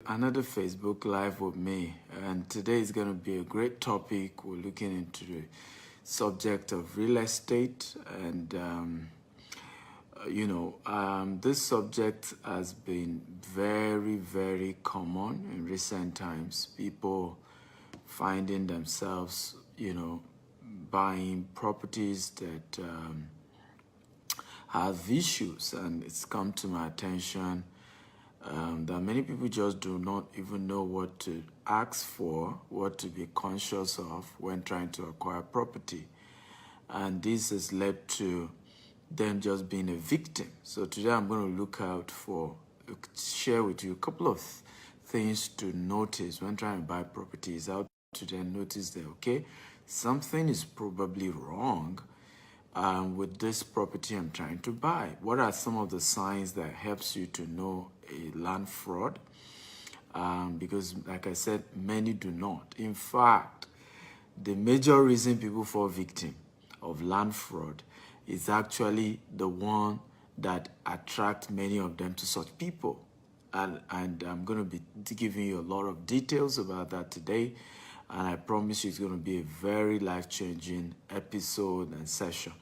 Another Facebook Live with me, and today is going to be a great topic. We're looking into the subject of real estate, and this subject has been very, very common in recent times. People finding themselves, buying properties that have issues, and it's come to my attention that many people just do not even know what to ask for, what to be conscious of when trying to acquire property. And this has led to them just being a victim. So today I'm going to share with you a couple of things to notice when trying to buy properties, how to then notice that, okay, something is probably wrong with this property I'm trying to buy. What are some of the signs that helps you to know a land fraud? Because like I said, many do not. In fact, the major reason people fall victim of land fraud is actually the one that attract many of them to such people. And I'm going to be giving you a lot of details about that today. And I promise you it's going to be a very life-changing episode and session.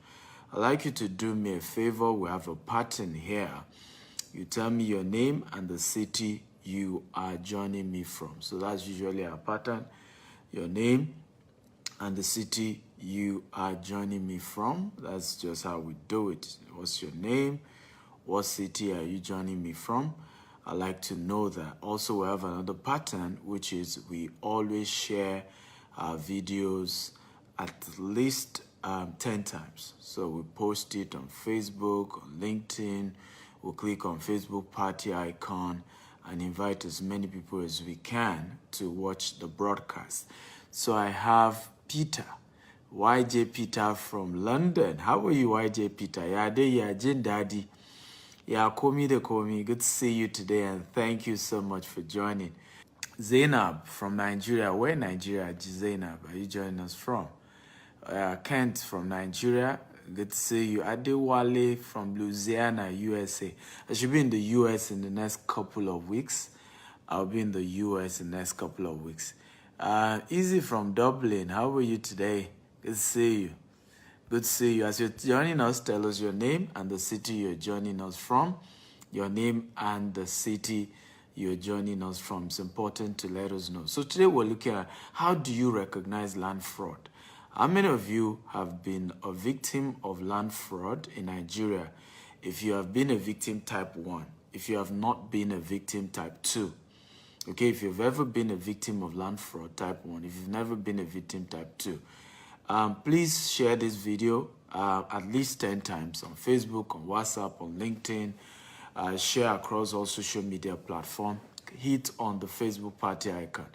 I'd like you to do me a favor. We have a pattern here. You tell me your name and the city you are joining me from. So that's usually our pattern. Your name and the city you are joining me from. That's just how we do it. What's your name? What city are you joining me from? I like to know that. Also, we have another pattern, which is we always share our videos at least 10 times. So we post it on Facebook, on LinkedIn. We'll click on Facebook party icon and invite as many people as we can to watch the broadcast. So I have Peter, YJ Peter from London. How are you, YJ Peter? Yade Yajin Daddy. Yeah, call me. Good to see you today, and thank you so much for joining. Zainab from Nigeria. Where Nigeria, Zainab, are you joining us from? Kent from Nigeria. Good to see you. Adewale from Louisiana, USA. I should be in the US in the next couple of weeks. I'll be in the US in the next couple of weeks. Easy from Dublin. How are you today? Good to see you. Good to see you. As you're joining us, tell us your name and the city you're joining us from. Your name and the city you're joining us from. It's important to let us know. So today we're looking at how do you recognize land fraud? How many of you have been a victim of land fraud in Nigeria? If you have been a victim, type 1. If you have not been a victim, type 2. Okay, if you've ever been a victim of land fraud, type 1. If you've never been a victim, type 2. Please share this video at least 10 times on Facebook, on WhatsApp, on LinkedIn. Share across all social media platforms. Hit on the Facebook party icon.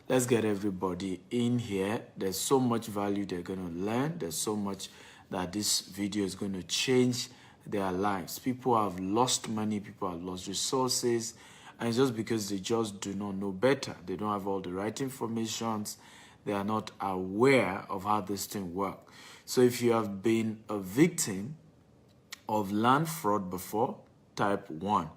Let's get everybody in here. There's so much value they're going to learn. There's so much that this video is going to change their lives. People have lost money. People have lost resources. And it's just because they just do not know better. They don't have all the right informations. They are not aware of how this thing works. So if you have been a victim of land fraud before, type 1.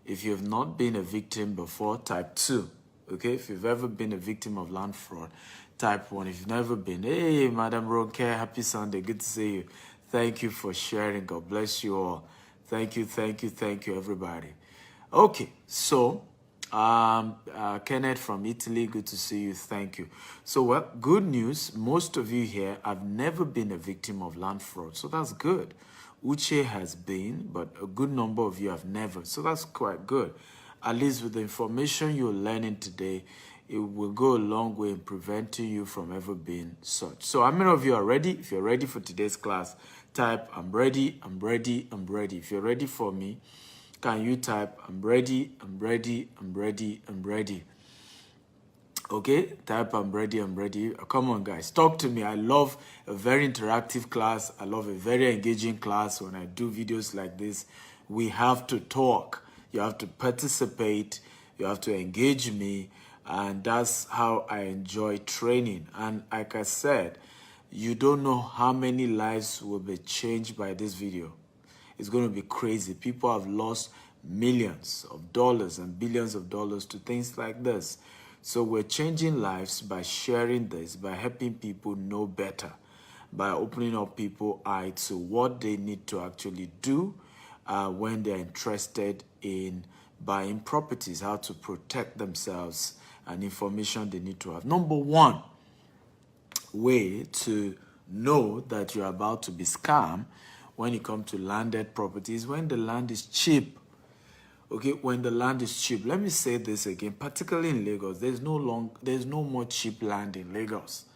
If you have not been a victim before, type 2. Okay, if you've ever been a victim of land fraud, type 1. If you've never been, hey, Madam Ronke, happy Sunday. Good to see you. Thank you for sharing. God bless you all. Thank you, everybody. Okay, so Kenneth from Italy, good to see you. Thank you. So, well, good news. Most of you here have never been a victim of land fraud. So that's good. Uche has been, but a good number of you have never. So that's quite good. At least with the information you're learning today, it will go a long way in preventing you from ever being such. So how many of you are ready? If you're ready for today's class, type, I'm ready, I'm ready, I'm ready. If you're ready for me, can you type, I'm ready, I'm ready, I'm ready, I'm ready. Okay, type, I'm ready, I'm ready. Come on, guys, talk to me. I love a very interactive class. I love a very engaging class. When I do videos like this, we have to talk. You have to participate. You have to engage me. And that's how I enjoy training. And like I said, you don't know how many lives will be changed by this video. It's going to be crazy. People have lost millions of dollars and billions of dollars to things like this. So we're changing lives by sharing this, by helping people know better, by opening up people's eyes to what they need to actually do when they're interested in buying properties, how to protect themselves, and information they need to have. Number one way to know that you're about to be scammed when it comes to landed properties, when the land is cheap. Okay, when the land is cheap. Let me say this again, particularly in Lagos, there's no more cheap land in Lagos.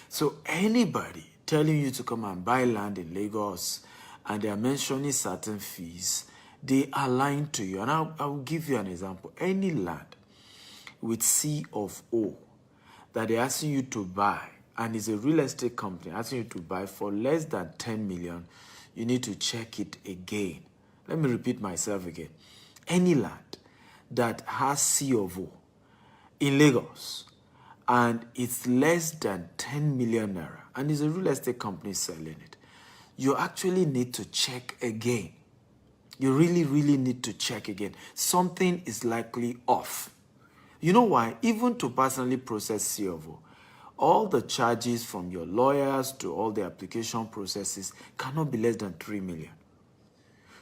So anybody telling you to come and buy land in Lagos and they are mentioning certain fees, they are lying to you. And I'll give you an example. Any land with C of O that they're asking you to buy, and it's a real estate company asking you to buy for less than 10 million, you need to check it again. Let me repeat myself again. Any land that has C of O in Lagos and it's less than 10 million naira and is a real estate company selling it, you actually need to check again. You really, really need to check again. Something is likely off. You know why? Even to personally process C of O, all the charges from your lawyers to all the application processes cannot be less than 3 million.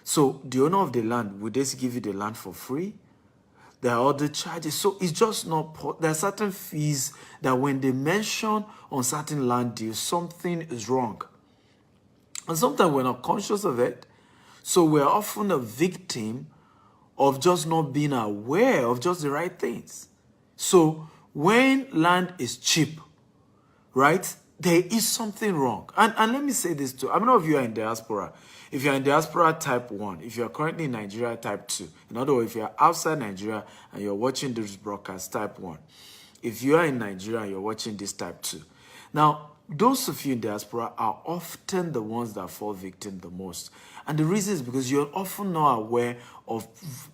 So the owner of the land, will they give you the land for free? There are other charges. So it's just not, there are certain fees that when they mention on certain land deals, something is wrong. And sometimes we're not conscious of it. So we're often a victim of just not being aware of just the right things. So when land is cheap, right, there is something wrong. And let me say this too. How many of you are in diaspora? If you're in diaspora type 1, if you're currently in Nigeria type 2, in other words, if you're outside Nigeria and you're watching this broadcast type 1, if you are in Nigeria and you're watching this type 2. Now, those of you in diaspora are often the ones that fall victim the most. And the reason is because you're often not aware of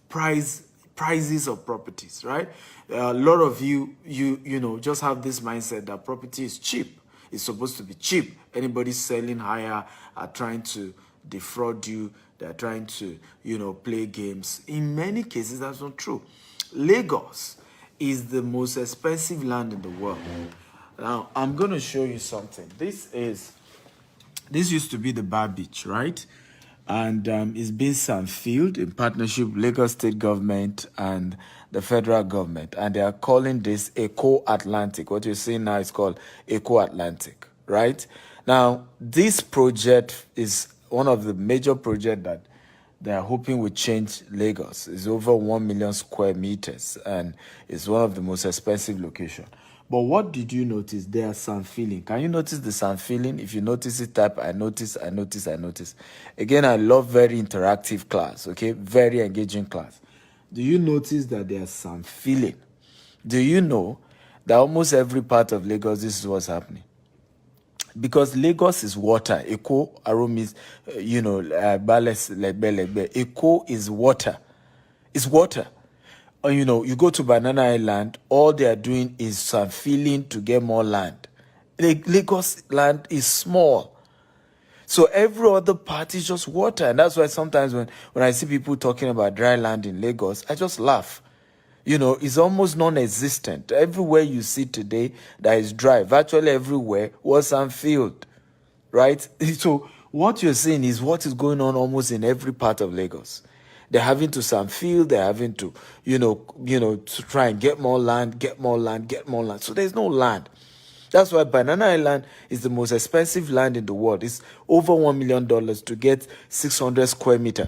prices of properties, right? A lot of you know, just have this mindset that property is cheap. It's supposed to be cheap. Anybody selling higher are trying to defraud you. They're trying to, play games. In many cases, that's not true. Lagos is the most expensive land in the world. Now, I'm going to show you something. This used to be the Bar Beach, right? And it's been Sandfield in partnership with Lagos State government and the federal government. And they are calling this Eco Atlantic. What you're seeing now is called Eco Atlantic, right? Now, this project is one of the major projects that they are hoping will change Lagos. It's over 1 million square meters and it's one of the most expensive locations. But what did you notice? There's some feeling. Can you notice the sound feeling? If you notice it, type I notice. Again, I love very interactive class, okay? Very engaging class. Do you notice that there's some feeling? Do you know that almost every part of Lagos, this is what's happening? Because Lagos is water. Eko aromis, Eko is water. It's water. You go to Banana Island, all they are doing is some filling to get more land. Lagos land is small. So every other part is just water. And that's why sometimes when I see people talking about dry land in Lagos, I just laugh. It's almost non-existent. Everywhere you see today that is dry, virtually everywhere was some field, right? So what you're seeing is what is going on almost in every part of Lagos. They're having to some field, they're having to, to try and get more land. So there's no land. That's why Banana Island is the most expensive land in the world. It's over $1 million to get 600 square meters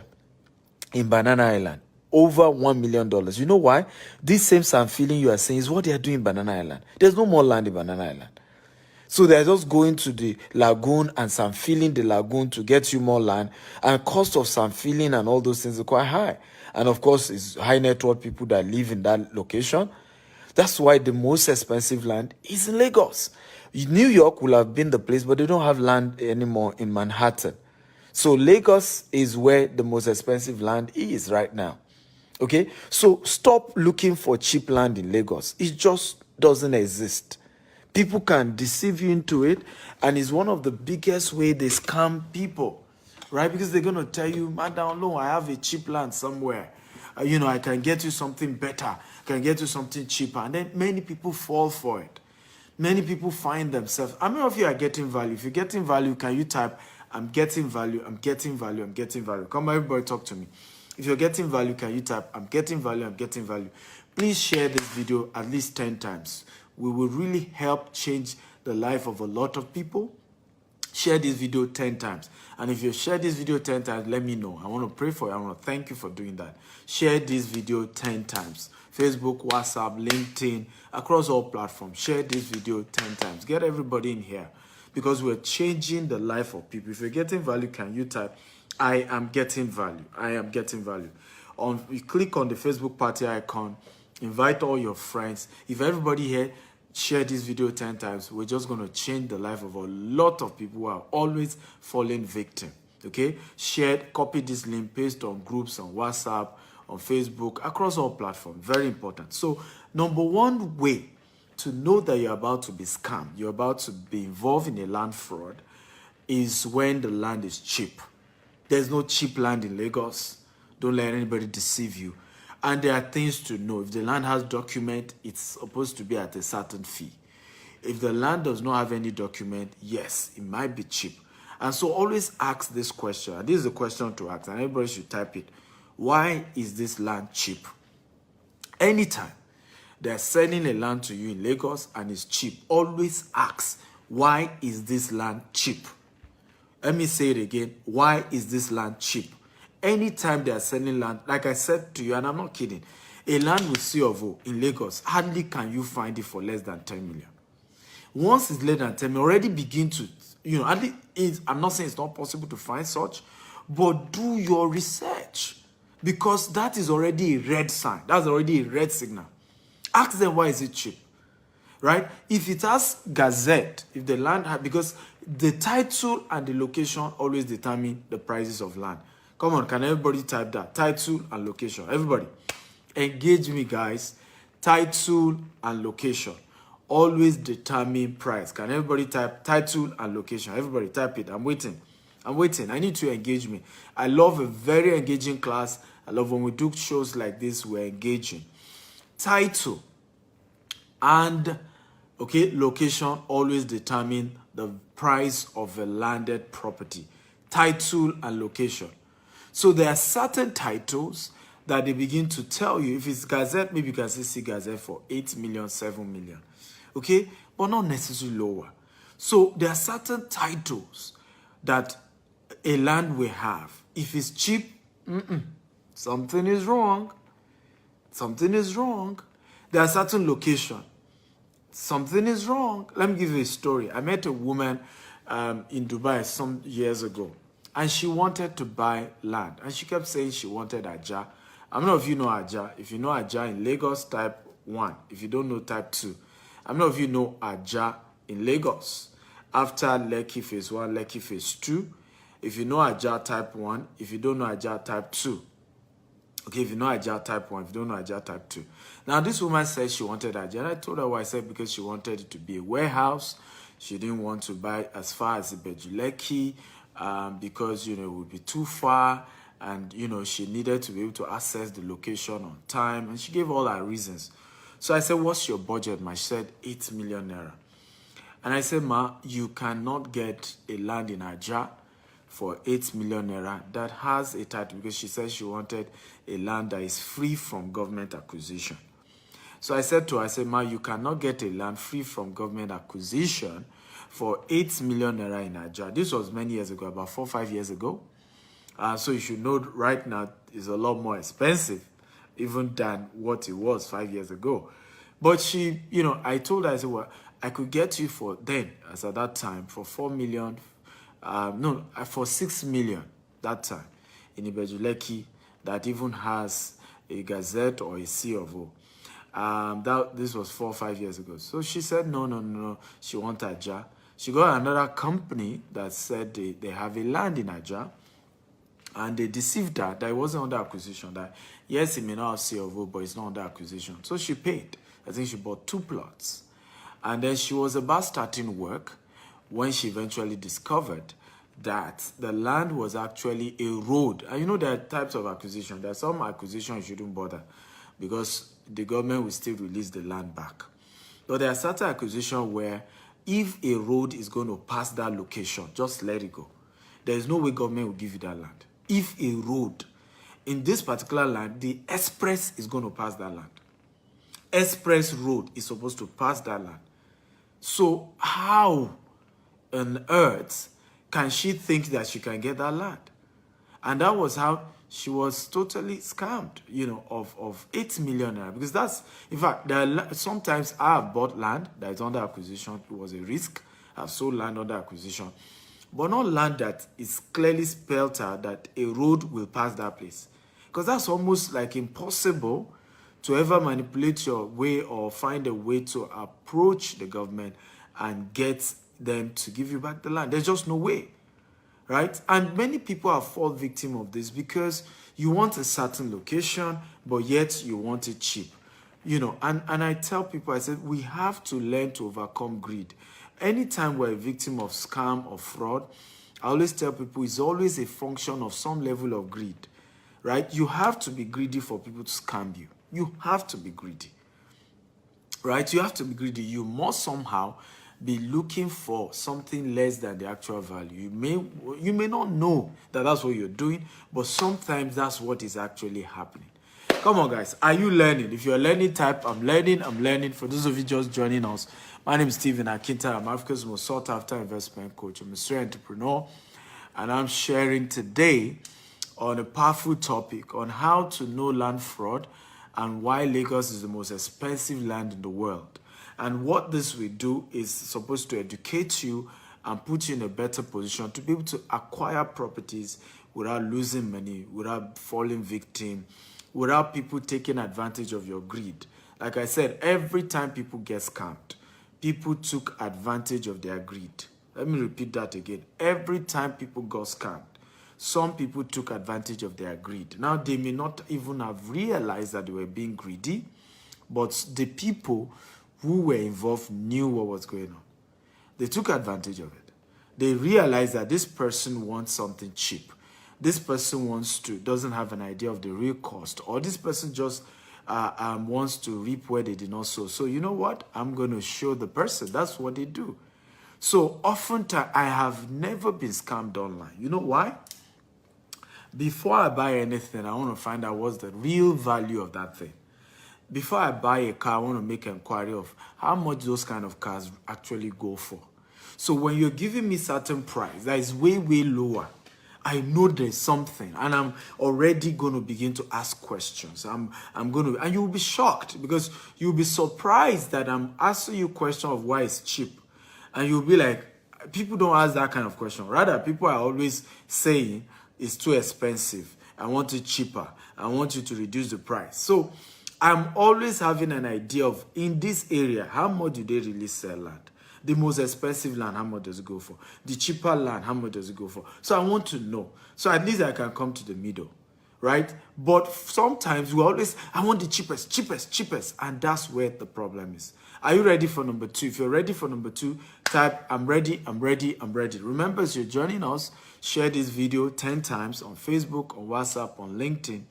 in Banana Island. Over $1 million. You know why? This same sand feeling you are saying is what they are doing in Banana Island. There's no more land in Banana Island. So they're just going to the lagoon and sand filling the lagoon to get you more land. And cost of sand filling and all those things are quite high. And of course, it's high net worth people that live in that location. That's why the most expensive land is in Lagos. New York will have been the place, but they don't have land anymore in Manhattan. So Lagos is where the most expensive land is right now. Okay, so stop looking for cheap land in Lagos. It just doesn't exist. People can deceive you into it, and it's one of the biggest way they scam people, right? Because they're going to tell you, madam, no, I have a cheap land somewhere. I can get you something better, I can get you something cheaper. And then many people fall for it. Many people find themselves. How many of you are getting value? If you're getting value, can you type, I'm getting value, I'm getting value, I'm getting value? Come on, everybody, talk to me. If you're getting value, can you type, I'm getting value, I'm getting value? Please share this video at least 10 times. We will really help change the life of a lot of people. Share this video 10 times. And if you share this video 10 times, let me know. I want to pray for you. I want to thank you for doing that. Share this video 10 times. Facebook, WhatsApp, LinkedIn, across all platforms. Share this video 10 times. Get everybody in here because we're changing the life of people. If you're getting value, can you type, I am getting value. I am getting value. You click on the Facebook party icon, invite all your friends. If everybody here share this video 10 times, we're just going to change the life of a lot of people who are always falling victim. Okay? Share, copy this link, paste on groups, on WhatsApp, on Facebook, across all platforms. Very important. So, number one way to know that you're about to be scammed, you're about to be involved in a land fraud, is when the land is cheap. There's no cheap land in Lagos. Don't let anybody deceive you. And there are things to know. If the land has document, it's supposed to be at a certain fee. If the land does not have any document, yes, it might be cheap. And so always ask this question. And this is a question to ask, and everybody should type it. Why is this land cheap? Anytime they're selling a land to you in Lagos and it's cheap, always ask, why is this land cheap? Let me say it again. Why is this land cheap? Anytime they are selling land, like I said to you, and I'm not kidding, a land with C of O in Lagos, hardly can you find it for less than 10 million. Once it's less than 10 million, already begin to, I'm not saying it's not possible to find such, but do your research because that is already a red sign. That's already a red signal. Ask them, why is it cheap? Right? If it has gazette, if the land because the title and the location always determine the prices of land. Come on, can everybody type that? Title and location. Everybody, engage me, guys. Title and location always determine price. Can everybody type title and location? Everybody type it. I'm waiting. I'm waiting. I need to engage me. I love a very engaging class. I love when we do shows like this, we're engaging. Title and location always determine the price of a landed property. Title and location. So there are certain titles that they begin to tell you. If it's Gazette, maybe you can see Gazette for 8 million, 7 million. Okay? But not necessarily lower. So there are certain titles that a land will have. If it's cheap, something is wrong. Something is wrong. There are certain locations. Something is wrong. Let me give you a story. I met a woman in Dubai some years ago. And she wanted to buy land. And she kept saying she wanted Ajah. I don't know if you know Ajah. If you know Ajah in Lagos, type 1. If you don't know, type 2. I don't know if you know Ajah in Lagos. After Lekki phase 1, Lekki phase 2. If you know Ajah, type 1. If you don't know Ajah, type 2. Okay, if you know Ajah, type 1. If you don't know Ajah, type 2. Now, this woman said she wanted Ajah. And I told her why. I said because she wanted it to be a warehouse. She didn't want to buy as far as Ibeju Lekki. Because, it would be too far and, she needed to be able to access the location on time. And she gave all her reasons. So I said, what's your budget, ma? She said, 8 million naira. And I said, ma, you cannot get a land in Ajah for 8 million naira that has a title because she said she wanted a land that is free from government acquisition. So I said to her, I said, ma, you cannot get a land free from government acquisition for 8 million naira in Ajah. This was many years ago, about 4 or 5 years ago. So you should know right now it's a lot more expensive even than what it was 5 years ago. But she, I told her, I said, well, I could get you for then, as at that time, for 4 million, for 6 million that time in Ibeju Lekki that even has a gazette or a C of O. This was 4 or 5 years ago. So she said, no. She wanted Ajah. She got another company that said they have a land in Ajah, and they deceived her that it wasn't under acquisition, that yes, it may not have C of O, but it's not under acquisition. So she paid. I think she bought 2 plots. And then she was about starting work when she eventually discovered that the land was actually a road. And you know, there are types of acquisition. There are some acquisition you shouldn't bother because the government will still release the land back. But there are certain acquisition where if a road is going to pass that location, just let it go. There is no way government will give you that land. If a road in this particular land, the express is going to pass that land. Express road is supposed to pass that land. So how on earth can she think that she can get that land? And that was how she was totally scammed, you know, of 8 million naira. Because that's, in fact, sometimes I have bought land that is under acquisition. It was a risk. I've sold land under acquisition. But not land that is clearly spelled out that a road will pass that place. Because that's almost like impossible to ever manipulate your way or find a way to approach the government and get them to give you back the land. There's just no way. Right? And many people are fall victim of this because you want a certain location, but yet you want it cheap. You know, and I tell people, I said, we have to learn to overcome greed. Anytime we're a victim of scam or fraud, I always tell people it's always a function of some level of greed. Right? You have to be greedy for people to scam you. You have to be greedy. Right? You have to be greedy. You must somehow be looking for something less than the actual value. You may not know that that's what you're doing, but sometimes that's what is actually happening. Come on, guys. Are you learning? If you're learning, type, I'm learning. For those of you just joining us, my name is Stephen Akinta. I'm Africa's most sought after investment coach. I'm a serial entrepreneur, and I'm sharing today on a powerful topic on how to know land fraud and why Lagos is the most expensive land in the world. And what this will do is supposed to educate you and put you in a better position to be able to acquire properties without losing money, without falling victim, without people taking advantage of your greed. Like I said, every time people get scammed, people took advantage of their greed. Let me repeat that again. Every time people got scammed, some people took advantage of their greed. Now, they may not even have realized that they were being greedy, but the people who were involved knew what was going on. They took advantage of it. They realized that this person wants something cheap. This person doesn't have an idea of the real cost, or this person just wants to reap where they did not sow. So you know what? I'm going to show the person. That's what they do. So oftentimes, I have never been scammed online. You know why? Before I buy anything, I want to find out what's the real value of that thing. Before I buy a car, I want to make an inquiry of how much those kind of cars actually go for. So when you're giving me certain price that is way, way lower, I know there's something, and I'm already going to begin to ask questions. And you'll be shocked because you'll be surprised that I'm asking you a question of why it's cheap. And you'll be like, people don't ask that kind of question. Rather, people are always saying it's too expensive. I want it cheaper. I want you to reduce the price. So I'm always having an idea of, in this area, how much do they really sell land? The most expensive land, how much does it go for? The cheaper land, how much does it go for? So I want to know. So at least I can come to the middle, right? But sometimes we always, I want the cheapest. And that's where the problem is. Are you ready for number 2? If you're ready for number 2, type, I'm ready. Remember, as you're joining us, share this video 10 times on Facebook, on WhatsApp, on LinkedIn.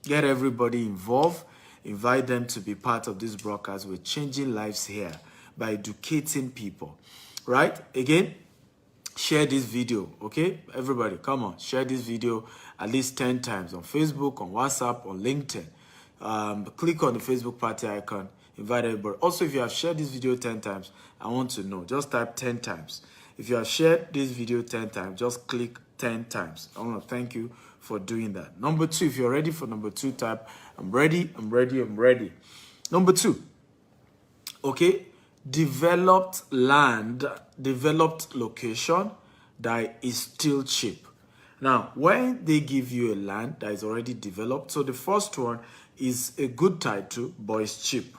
Get everybody involved. Invite them to be part of this broadcast. We're changing lives here by educating people, right? Again, share this video, okay? Everybody, come on, share this video at least 10 times on Facebook, on WhatsApp, on LinkedIn. Click on the Facebook party icon, invite everybody. Also, if you have shared this video 10 times, I want to know. Just type 10 times. If you have shared this video 10 times, just click 10 times. I want to thank you for doing that. Number 2, if you're ready for number 2, type, I'm ready. Number 2, okay? Developed land, developed location that is still cheap. Now, when they give you a land that is already developed, so the first one is a good title, but it's cheap.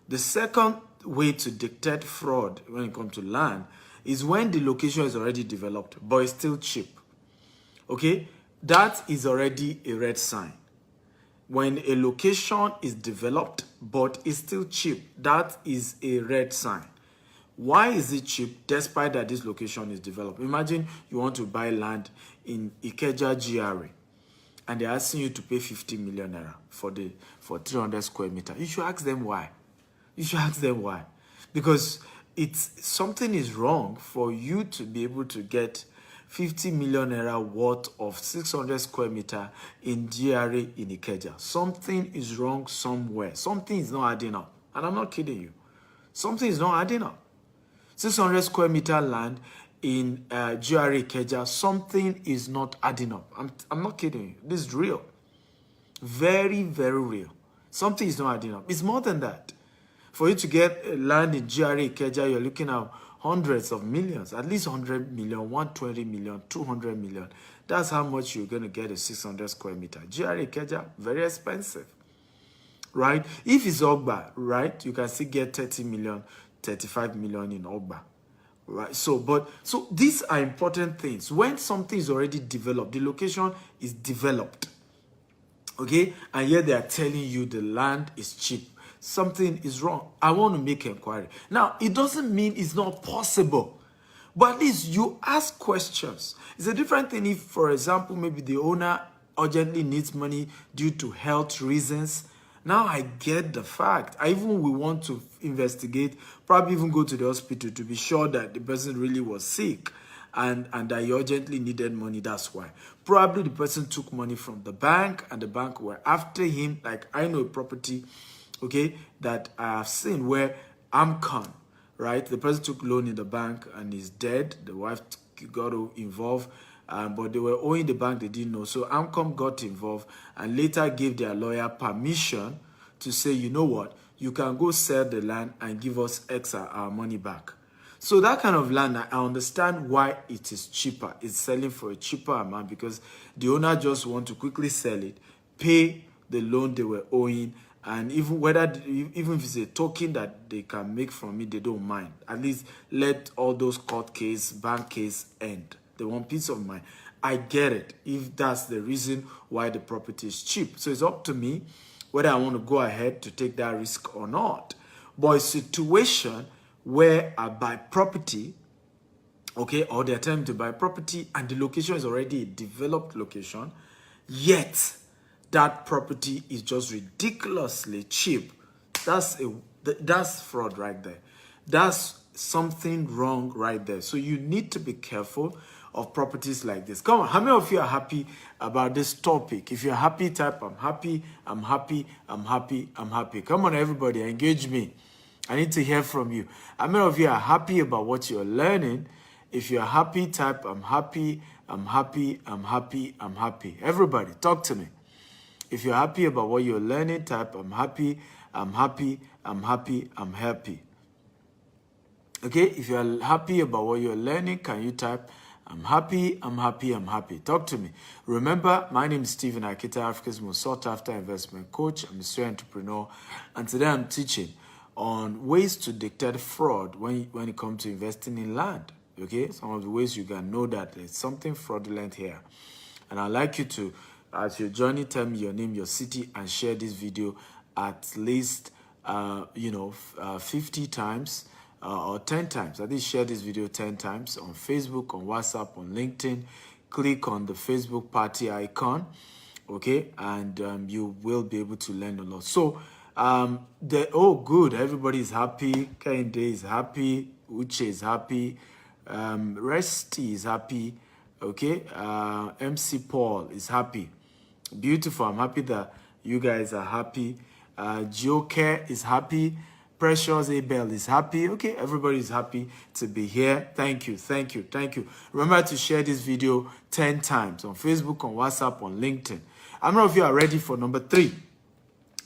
The second way to detect fraud when it comes to land is when the location is already developed, but it's still cheap. Okay? That is already a red sign. When a location is developed, but is still cheap, that is a red sign. Why is it cheap despite that this location is developed? Imagine you want to buy land in Ikeja GRA and they're asking you to pay 50 million naira for 300 square meter. You should ask them why. You should ask them why. Because something is wrong for you to be able to get 50 million naira worth of 600 square meter in GRA in Ikeja. Something is wrong somewhere. Something is not adding up. And I'm not kidding you. Something is not adding up. 600 square meter land in GRA Ikeja, something is not adding up. I'm not kidding you. This is real. Very, very real. Something is not adding up. It's more than that. For you to get land in GRA Ikeja, you're looking at hundreds of millions, at least 100 million, 120 million, 200 million. That's how much you're going to get a 600 square meter. GRA Ikeja, very expensive, right? If it's Ogba, right, you can still get 30 million, 35 million in Ogba, right? So these are important things. When something is already developed, the location is developed, okay, and yet they are telling you the land is cheap, something is wrong. I want to make inquiry. Now, it doesn't mean it's not possible, but at least you ask questions. It's a different thing if, for example, maybe the owner urgently needs money due to health reasons. Now I get the fact. I even will want to investigate, probably even go to the hospital to be sure that the person really was sick and that he urgently needed money. That's why. Probably the person took money from the bank and the bank were after him. Like I know a property, okay, that I have seen where Amcon, right? The person took loan in the bank and is dead. The wife got involved. But they were owing the bank, they didn't know. So Amcom got involved and later gave their lawyer permission to say, you know what, you can go sell the land and give us our money back. So that kind of land, I understand why it is cheaper. It's selling for a cheaper amount because the owner just want to quickly sell it, pay the loan they were owing, and even if it's a token that they can make from it, they don't mind. At least let all those court case, bank case end. They want peace of mind. I get it if that's the reason why the property is cheap. So it's up to me whether I want to go ahead to take that risk or not. But a situation where I buy property, okay, or they're telling me to buy property and the location is already a developed location, yet that property is just ridiculously cheap. That's fraud right there. That's something wrong right there. So you need to be careful of properties like this. Come on, how many of you are happy about this topic? If you're happy, type I'm happy, I'm happy, I'm happy, I'm happy. Come on, everybody, engage me. I need to hear from you. How many of you are happy about what you're learning? If you're happy, type I'm happy, I'm happy, I'm happy, I'm happy. Everybody, talk to me. If you're happy about what you're learning, type I'm happy, I'm happy, I'm happy, I'm happy. Okay, if you're happy about what you're learning, can you type I'm happy, I'm happy, I'm happy. Talk to me. Remember, my name is Stephen Akita, Africa's most sought after investment coach. I'm a serial entrepreneur. And today I'm teaching on ways to detect fraud when it comes to investing in land. Okay, some of the ways you can know that there's something fraudulent here. And I'd like you to, as you're joining, tell me your name, your city, and share this video at least, 50 times. Or 10 times. At least share this video 10 times on Facebook, on WhatsApp, on LinkedIn. Click on the Facebook party icon, okay? And you will be able to learn a lot. So, good, everybody is happy. Kende is happy. Uche is happy. Resty is happy, okay? MC Paul is happy. Beautiful, I'm happy that you guys are happy. Joker is happy. Precious Abel is happy. Okay, everybody is happy to be here. Thank you, thank you, thank you. Remember to share this video 10 times on Facebook, on WhatsApp, on LinkedIn. How many of you are ready for number 3?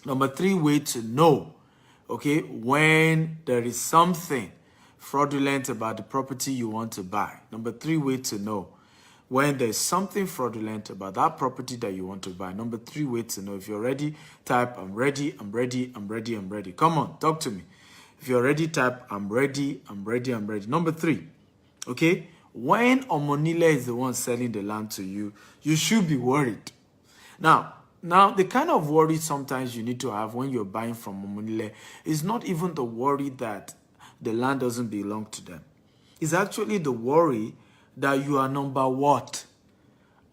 Number 3 way to know, okay, when there is something fraudulent about the property you want to buy. Number 3 way to know when there's something fraudulent about that property that you want to buy. Number 3 way to know. If you're ready, type I'm ready, I'm ready, I'm ready, I'm ready. Come on, talk to me. If you're ready, type I'm ready, I'm ready, I'm ready. Number 3, okay? When Omonile is the one selling the land to you, you should be worried. Now, the kind of worry sometimes you need to have when you're buying from Omonile is not even the worry that the land doesn't belong to them. It's actually the worry that you are number what?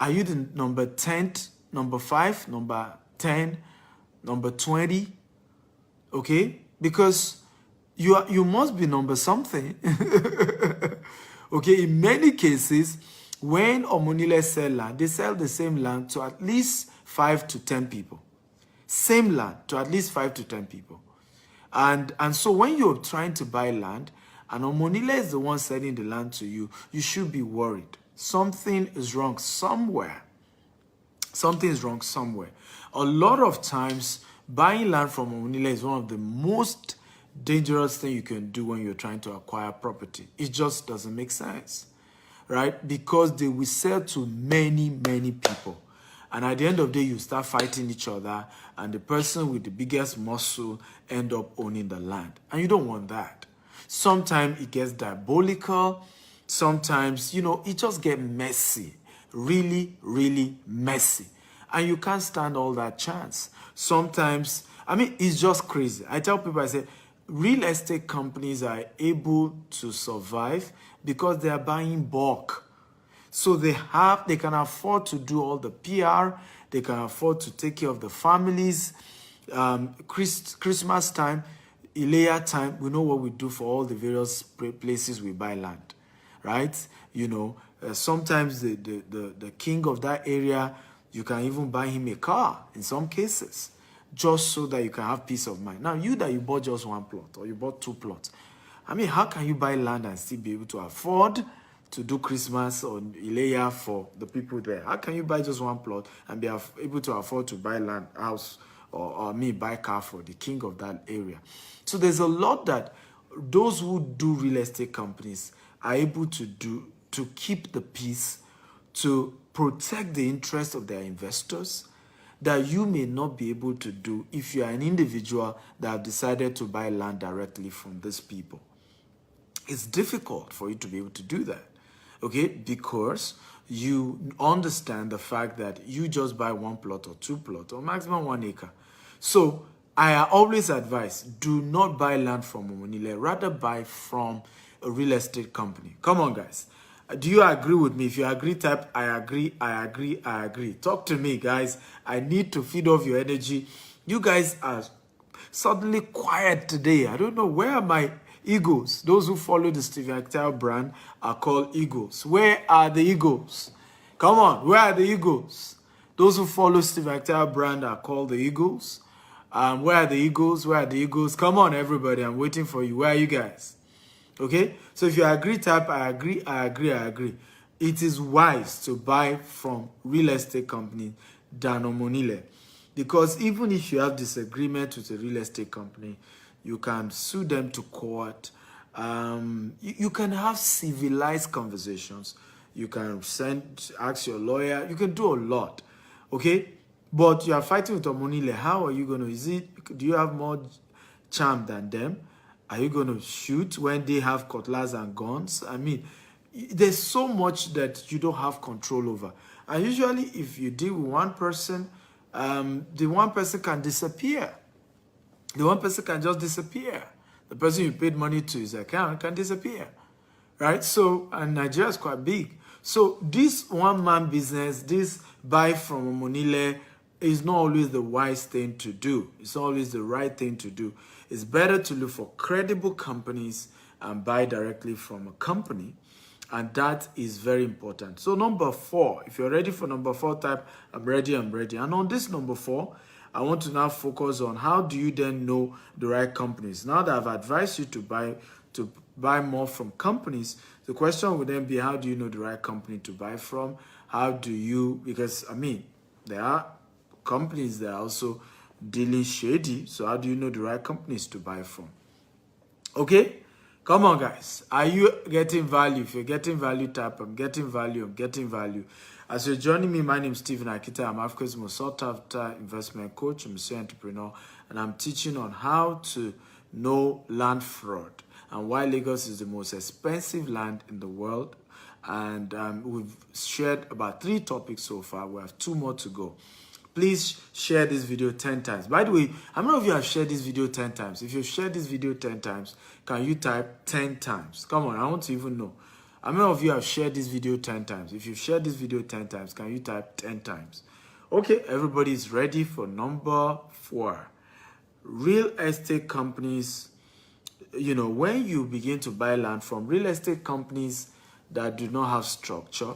Are you the number 10, number 5, number 10, number 20? Okay? Because you must be number something. Okay, in many cases, when Omonile sell land, they sell the same land to at least 5 to 10 people. Same land to at least 5 to 10 people. And so when you're trying to buy land, and Omonile is the one selling the land to you, you should be worried. Something is wrong somewhere. Something is wrong somewhere. A lot of times, buying land from Omonile is one of the most dangerous things you can do when you're trying to acquire property. It just doesn't make sense, right? Because they will sell to many, many people. And at the end of the day, you start fighting each other, and the person with the biggest muscle end up owning the land. And you don't want that. Sometimes it gets diabolical. Sometimes, it just gets messy. Really, really messy. And you can't stand all that chance. Sometimes, it's just crazy. I tell people, I say, real estate companies are able to survive because they are buying bulk. So they can afford to do all the PR. They can afford to take care of the families. Christmas time, Ilea time, we know what we do for all the various places we buy land, right? Sometimes the king of that area, you can even buy him a car in some cases, just so that you can have peace of mind. Now, you bought just one plot or you bought 2 plots. How can you buy land and still be able to afford to do Christmas or Ilea for the people there? How can you buy just one plot and be able to afford to buy land, house, or buy car for the king of that area? So there's a lot that those who do real estate companies are able to do to keep the peace, to protect the interest of their investors, that you may not be able to do if you are an individual that have decided to buy land directly from these people. It's difficult for you to be able to do that, okay? Because you understand the fact that you just buy 1 plot or 2 plots or maximum 1 acre. So I always advise, do not buy land from Omonile, rather buy from a real estate company. Come on, guys. Do you agree with me? If you agree, type I agree, I agree, I agree. Talk to me, guys. I need to feed off your energy. You guys are suddenly quiet today. I don't know, where are my eagles? Those who follow the Stephen Actel brand are called eagles. Where are the eagles? Come on, where are the eagles? Those who follow Stephen Actel brand are called the eagles. Where are the eagles? Where are the eagles? Come on, everybody. I'm waiting for you. Where are you guys? Okay, so if you agree, type I agree, I agree, I agree. It is wise to buy from real estate company than Omonile, because even if you have disagreement with a real estate company, you can sue them to court. You can have civilized conversations. You can ask your lawyer. You can do a lot, okay? But you are fighting with Omonile. How are you going to? Do you have more charm than them? Are you going to shoot when they have cutlass and guns? There's so much that you don't have control over. And usually, if you deal with one person, the one person can disappear. The one person can just disappear. The person you paid money to his account can disappear, right? So, and Nigeria is quite big. So this one-man business, this buy from Omonile, is not always the wise thing to do. It's not always the right thing to do. It's better to look for credible companies and buy directly from a company. And that is very important. So number 4, if you're ready for number 4, type I'm ready, I'm ready. And on this number 4, I want to now focus on how do you then know the right companies. Now that I've advised you to buy more from companies, the question would then be, how do you know the right company to buy from? How do you, because there are companies that are also dealing shady. So how do you know the right companies to buy from? Okay, come on, guys. Are you getting value? If you're getting value, type I'm getting value, I'm getting value. As you're joining me, my name is Stephen Akita. I'm Africa's most sought after investment coach. I'm a serial entrepreneur, and I'm teaching on how to know land fraud and why Lagos is the most expensive land in the world. And we've shared about 3 topics so far. We have 2 more to go. Please share this video 10 times. By the way, how many of you have shared this video 10 times? If you've shared this video 10 times, can you type 10 times? Come on, I want to even know. How many of you have shared this video 10 times? If you've shared this video 10 times, can you type 10 times? Okay, everybody is ready for number 4. Real estate companies, you know, when you begin to buy land from real estate companies that do not have structure,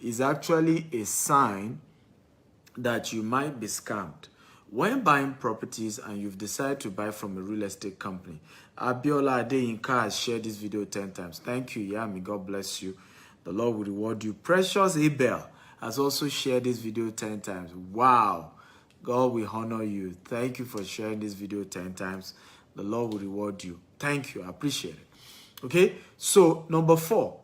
is actually a sign that you might be scammed. When buying properties and you've decided to buy from a real estate company, Abiola Adeyinka has shared this video 10 times. Thank you, Yami. God bless you. The Lord will reward you. Precious Abel has also shared this video 10 times. Wow. God will honor you. Thank you for sharing this video 10 times. The Lord will reward you. Thank you. I appreciate it. Okay. So number 4,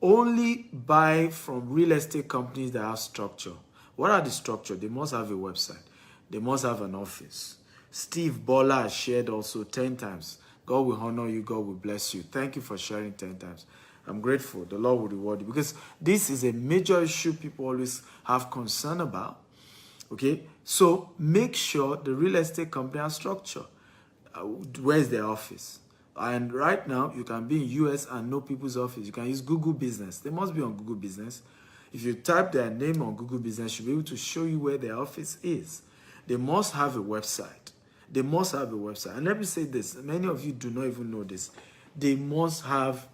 only buy from real estate companies that have structure. What are the structure? They must have a website. They must have an office. Steve Bola has shared also 10 times. God will honor you. God will bless you. Thank you for sharing 10 times. I'm grateful. The Lord will reward you, because this is a major issue people always have concern about. Okay, so make sure the real estate company has structure. Where's their office? And right now, you can be in US and know people's office. You can use Google Business. They must be on Google Business. If you type their name on Google Business, you'll be able to show you where their office is. They must have a website. They must have a website. And let me say this. Many of you do not even know this. They must have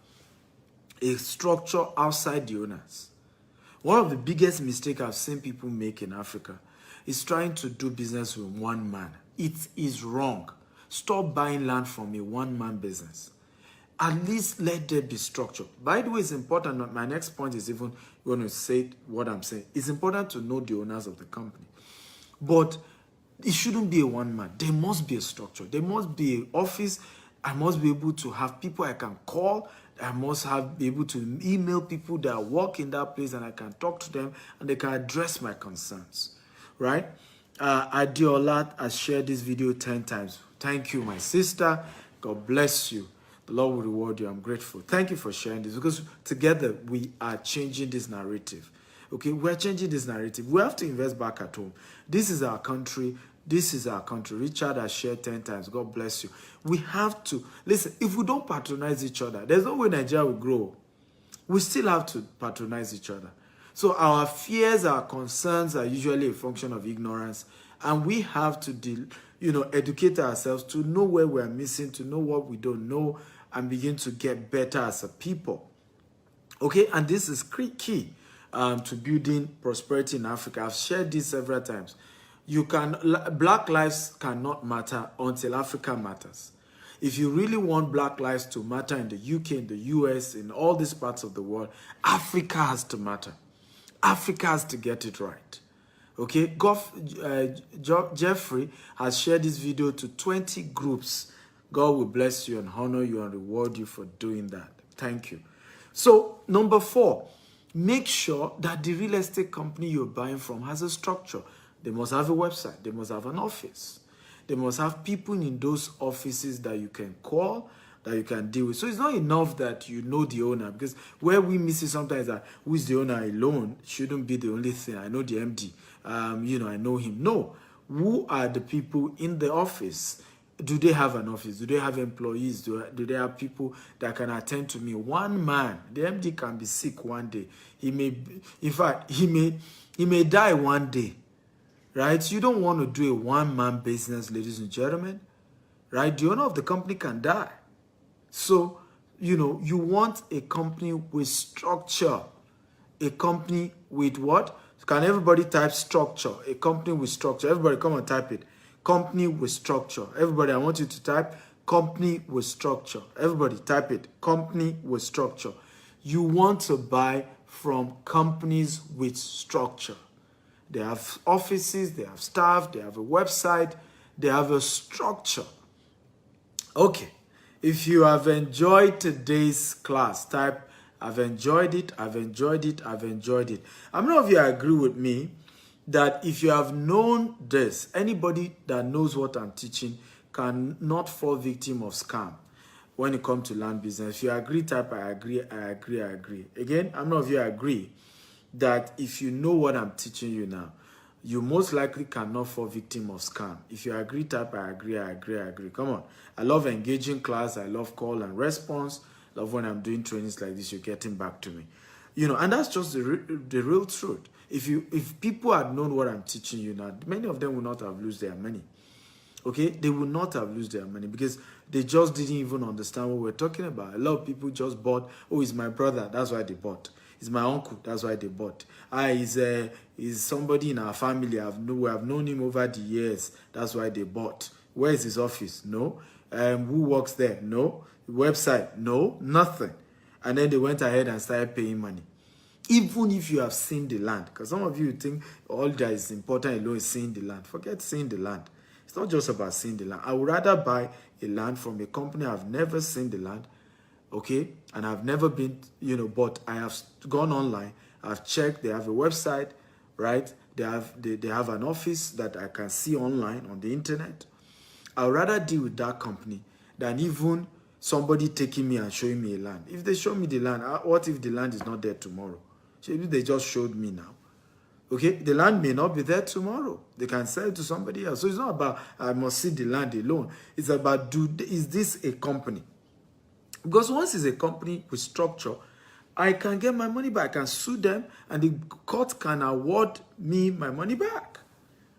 a structure outside the owners. One of the biggest mistakes I've seen people make in Africa is trying to do business with one man. It is wrong. Stop buying land from a one-man business. At least let there be structure. By the way, it's important. My next point is even going to say what I'm saying. It's important to know the owners of the company. But it shouldn't be a one-man. There must be a structure. There must be an office. I must be able to have people I can call. I must be able to email people that work in that place, and I can talk to them and they can address my concerns. Right? Adiola has shared this video 10 times. Thank you, my sister. God bless you. The Lord will reward you. I'm grateful. Thank you for sharing this, because together we are changing this narrative. Okay, we're changing this narrative. We have to invest back at home. This is our country. This is our country. Richard has shared 10 times. God bless you. We have to, listen, if we don't patronize each other, there's no way Nigeria will grow. We still have to patronize each other. So our fears, our concerns are usually a function of ignorance. And we have to, educate ourselves to know where we're missing, to know what we don't know, and begin to get better as a people. Okay, and this is key to building prosperity in Africa. I've shared this several times. Black lives cannot matter until Africa matters. If you really want black lives to matter in the UK, in the US, in all these parts of the world, Africa has to matter. Africa has to get it right. Okay, Jeffrey has shared this video to 20 groups. God will bless you and honor you and reward you for doing that. Thank you. So, number 4, make sure that the real estate company you're buying from has a structure. They must have a website. They must have an office. They must have people in those offices that you can call, that you can deal with. So it's not enough that you know the owner, because where we miss it sometimes that who is the owner alone shouldn't be the only thing. I know the MD. I know him. No. Who are the people in the office? Do they have an office? Do they have employees? Do they have people that can attend to me? One man, the MD can be sick one day. He may die one day. Right? You don't want to do a one-man business, ladies and gentlemen. Right? The owner of the company can die. So, you want a company with structure. A company with what? Can everybody type structure? A company with structure. Everybody come and type it. Company with structure. Everybody, I want you to type company with structure. Everybody type it. Company with structure. You want to buy from companies with structure. They have offices, they have staff, they have a website, they have a structure. Okay. If you have enjoyed today's class, type I've enjoyed it, I've enjoyed it, I've enjoyed it. How many of you agree with me that if you have known this, anybody that knows what I'm teaching cannot fall victim of scam when it comes to land business? If you agree, type I agree, I agree, I agree. Again, how many of you agree that if you know what I'm teaching you now, you most likely cannot fall victim of scam. If you agree, type I agree, I agree, I agree. Come on. I love engaging class. I love call and response. Love when I'm doing trainings like this, you're getting back to me. And that's just the real truth. If people had known what I'm teaching you now, many of them would not have lost their money. Okay, they will not have lost their money because they just didn't even understand what we're talking about. A lot of people just bought, oh, it's my brother, that's why they bought. It's my uncle, that's why they bought. He's somebody in our family, we have known him over the years, that's why they bought. Where is his office? No. Who works there? No. Website? No, nothing. And then they went ahead and started paying money. Even if you have seen the land, because some of you think all that is important alone is seeing the land. Forget seeing the land. It's not just about seeing the land. I would rather buy a land from a company I've never seen the land, okay, and I've never been, but I have gone online, I've checked, they have a website, right? They have an office that I can see online on the internet. I would rather deal with that company than even somebody taking me and showing me a land. If they show me the land, what if the land is not there tomorrow? So if they just showed me now, okay, the land may not be there tomorrow. They can sell it to somebody else. So it's not about I must see the land alone. It's about is this a company? Because once it's a company with structure, I can get my money back. I can sue them and the court can award me my money back.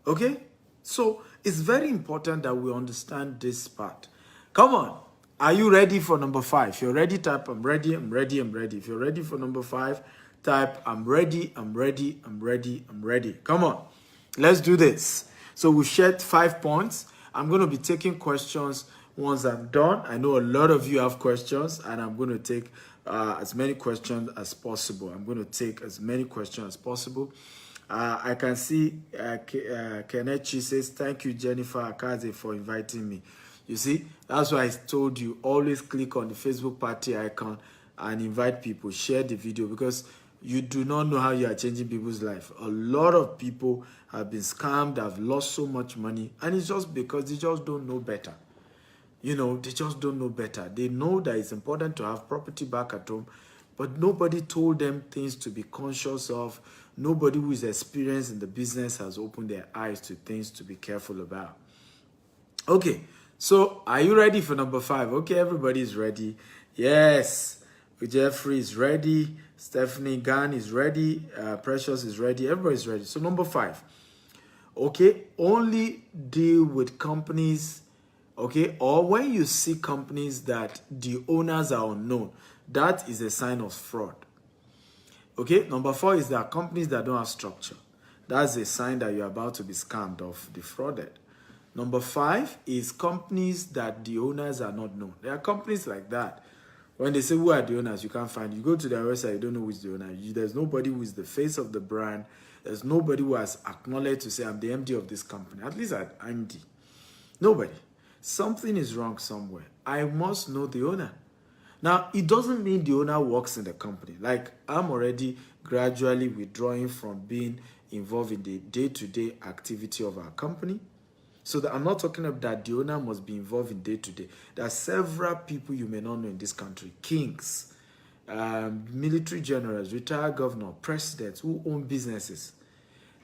Okay? So it's very important that we understand this part. Come on. Are you ready for number 5? If you're ready, type I'm ready, I'm ready, I'm ready. If you're ready for number 5, type I'm ready, I'm ready, I'm ready, I'm ready. Come on, let's do this. So we've shared 5 points. I'm going to be taking questions once I'm done. I know a lot of you have questions, and I'm going to take as many questions as possible. I can see Kenechi says, thank you, Jennifer Akaze, for inviting me. You see, that's why I told you, always click on the Facebook party icon and invite people, share the video, because you do not know how you are changing people's life. A lot of people have been scammed, have lost so much money, and it's just because they just don't know better. They just don't know better. They know that it's important to have property back at home, but nobody told them things to be conscious of. Nobody who is experienced in the business has opened their eyes to things to be careful about. Okay, so are you ready for number 5? Okay, everybody is ready. Yes, Jeffrey is ready. Stephanie Gan is ready. Precious is ready. Everybody's ready. So number 5. Okay, only deal with companies, okay, or when you see companies that the owners are unknown, that is a sign of fraud. Okay, number 4 is that companies that don't have structure. That's a sign that you're about to be scammed or defrauded. Number 5 is companies that the owners are not known. There are companies like that. When they say, who are the owners, you can't find. You go to their website, you don't know who is the owner. There's nobody who is the face of the brand. There's nobody who has acknowledged to say, I'm the MD of this company. At least I'm MD. Nobody. Something is wrong somewhere. I must know the owner. Now, it doesn't mean the owner works in the company. Like, I'm already gradually withdrawing from being involved in the day-to-day activity of our company. So that I'm not talking about that the owner must be involved in day-to-day. There are several people you may not know in this country. Kings, military generals, retired governors, presidents who own businesses.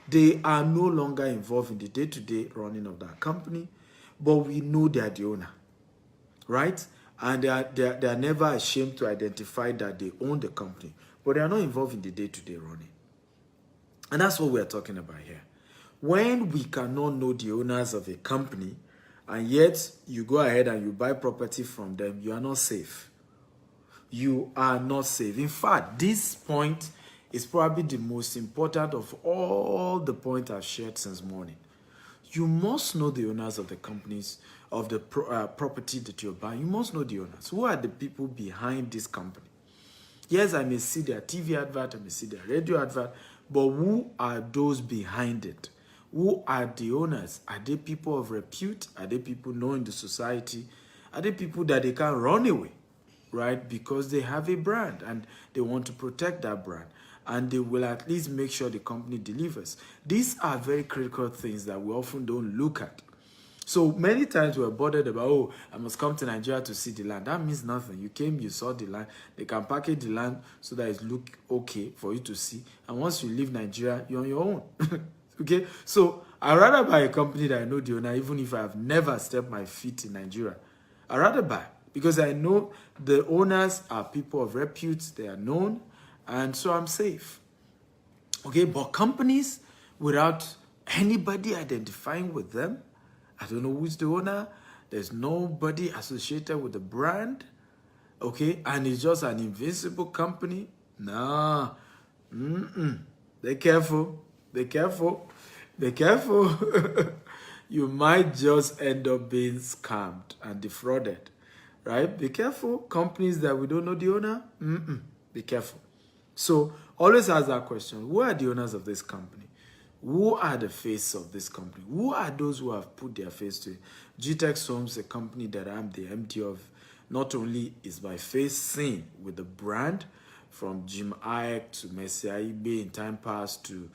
They are no longer involved in the day-to-day running of that company, but we know they are the owner, right? And they are never ashamed to identify that they own the company, but they are not involved in the day-to-day running. And that's what we're talking about here. When we cannot know the owners of a company, and yet you go ahead and you buy property from them, you are not safe. You are not safe. In fact, this point is probably the most important of all the points I've shared since morning. You must know the owners of the companies, of the property that you're buying. You must know the owners. Who are the people behind this company? Yes, I may see their TV advert, I may see their radio advert, but who are those behind it? Who are the owners? Are they people of repute? Are they people known in the society? Are they people that they can't run away, right? Because they have a brand and they want to protect that brand. And they will at least make sure the company delivers. These are very critical things that we often don't look at. So many times we're bothered about, oh, I must come to Nigeria to see the land. That means nothing. You came, you saw the land. They can package the land so that it look okay for you to see. And once you leave Nigeria, you're on your own. Okay, so I'd rather buy a company that I know the owner, even if I have never stepped my feet in Nigeria. I'd rather buy because I know the owners are people of repute, they are known, and so I'm safe. Okay, but companies without anybody identifying with them, I don't know who's the owner, there's nobody associated with the brand, okay, and it's just an invisible company. Nah, be careful, be careful, be careful. You might just end up being scammed and defrauded, right? Be careful. Companies that we don't know the owner, be careful. So always ask that question. Who are the owners of this company? Who are the face of this company? Who are those who have put their face to it? GTEx Homes, a company that I'm the MD of, not only is my face seen with the brand, from Jim Iyke to Messi Aibe in time past to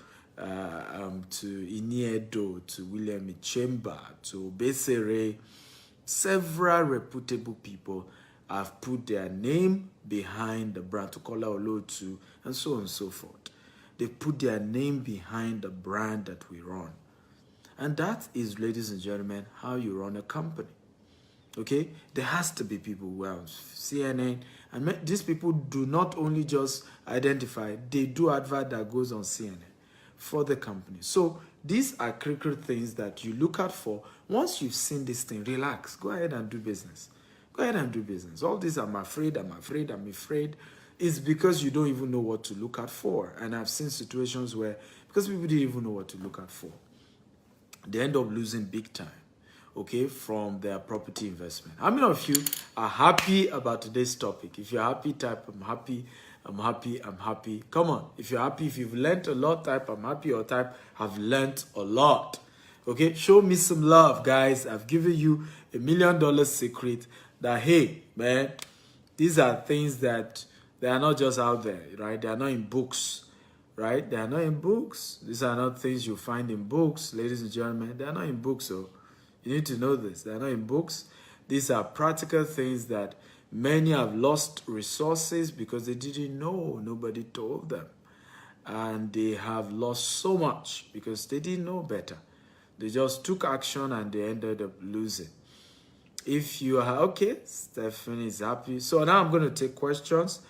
Iniedo, to William Ichemba, to Besere, several reputable people have put their name behind the brand, to Kola Olotu, and so on and so forth. They put their name behind the brand that we run. And that is, ladies and gentlemen, how you run a company. Okay? There has to be people who are on CNN. And these people do not only just identify, they do advert that goes on CNN for the company. So these are critical things that you look out for. Once you've seen this thing, relax. Go ahead and do business. Go ahead and do business. All this, I'm afraid, is because you don't even know what to look out for. And I've seen situations where, because people didn't even know what to look out for, they end up losing big time, okay, from their property investment. How many of you are happy about today's topic? If you're happy, type I'm happy, I'm happy, I'm happy. Come on. If you're happy, if you've learned a lot, type I'm happy, or type I've learned a lot. Okay, show me some love, guys. I've given you $1 million secret that, hey, man, these are things that they are not just out there, right? They are not in books, right? They are not in books. These are not things you find in books, ladies and gentlemen. They are not in books, so you need to know this. They are not in books. These are practical things that many have lost resources because they didn't know. Nobody told them. And they have lost so much because they didn't know better. They just took action and they ended up losing. If you are okay, Stephanie is happy. So now I'm going to take questions.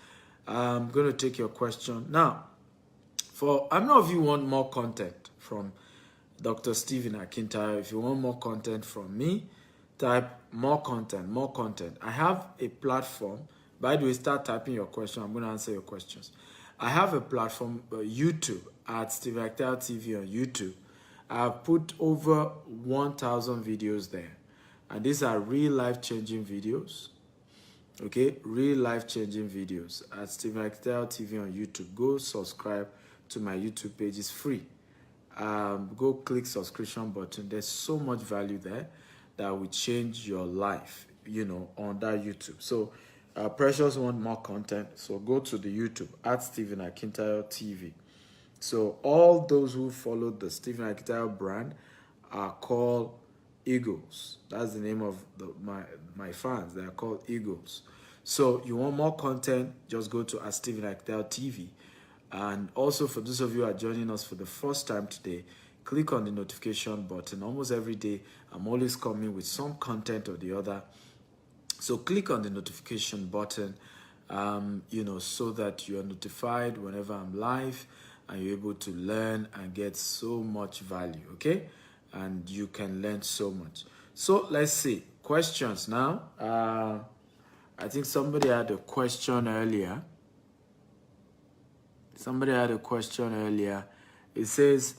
I'm going to take your question. Now, for how many of you want more content from Dr. Stephen Akintayo? If you want more content from me, type more content, more content. I have a platform. By the way, start typing your question. I'm going to answer your questions. I have a platform, YouTube, at Stephen Akintayo TV on YouTube. I've put over 1,000 videos there. And these are real life-changing videos. Okay, real life-changing videos at Stephen Akintayo TV on YouTube. Go subscribe to my YouTube page. It's free. Go click subscription button. There's so much value there that will change your life, you know, on that YouTube. So Precious want more content, so go to the YouTube at Stephen Akintayo TV. So all those who follow the Stephen Akintayo brand are called Eagles. That's the name of my fans. They are called Eagles. So you want more content, just go to Stephen Akintayo TV. And also for those of you who are joining us for the first time today, click on the notification button. Almost every day, I'm always coming with some content or the other. So click on the notification button, you know, so that you are notified whenever I'm live and you're able to learn and get so much value, okay? And you can learn so much. So let's see. Questions now. I think somebody had a question earlier. It says,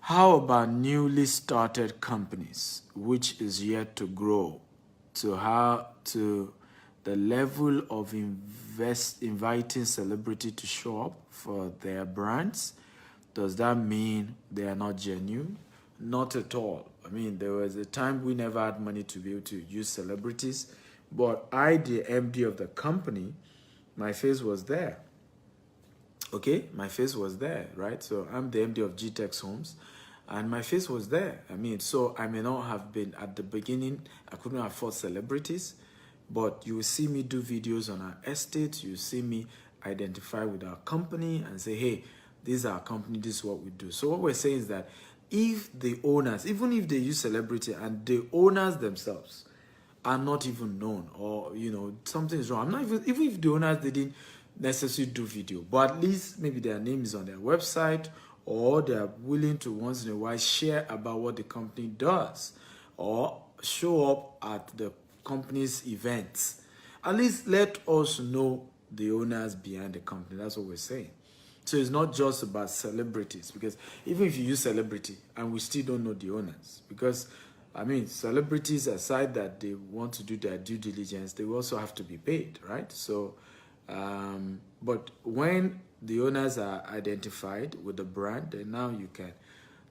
how about newly started companies, which is yet to grow, to the level of inviting celebrity to show up for their brands? Does that mean they are not genuine? Not at all. I mean, there was a time we never had money to be able to use celebrities, but I, the MD of the company, my face was there. Okay, my face was there, right? So I'm the MD of GTEx Homes, and my face was there. I mean, so I may not have been at the beginning, I couldn't afford celebrities, but you will see me do videos on our estate. You see me identify with our company and say, hey, this is our company, this is what we do. So what we're saying is that if the owners, even if they use celebrity and the owners themselves are not even known, or something is wrong, I'm not even if the owners didn't necessarily do video, but at least maybe their name is on their website, or they're willing to once in a while share about what the company does or show up at the company's events. At least let us know the owners behind the company. That's what we're saying. So it's not just about celebrities, because even if you use celebrity and we still don't know the owners, because celebrities, aside that they want to do their due diligence, they also have to be paid, right? So, but when the owners are identified with the brand, then now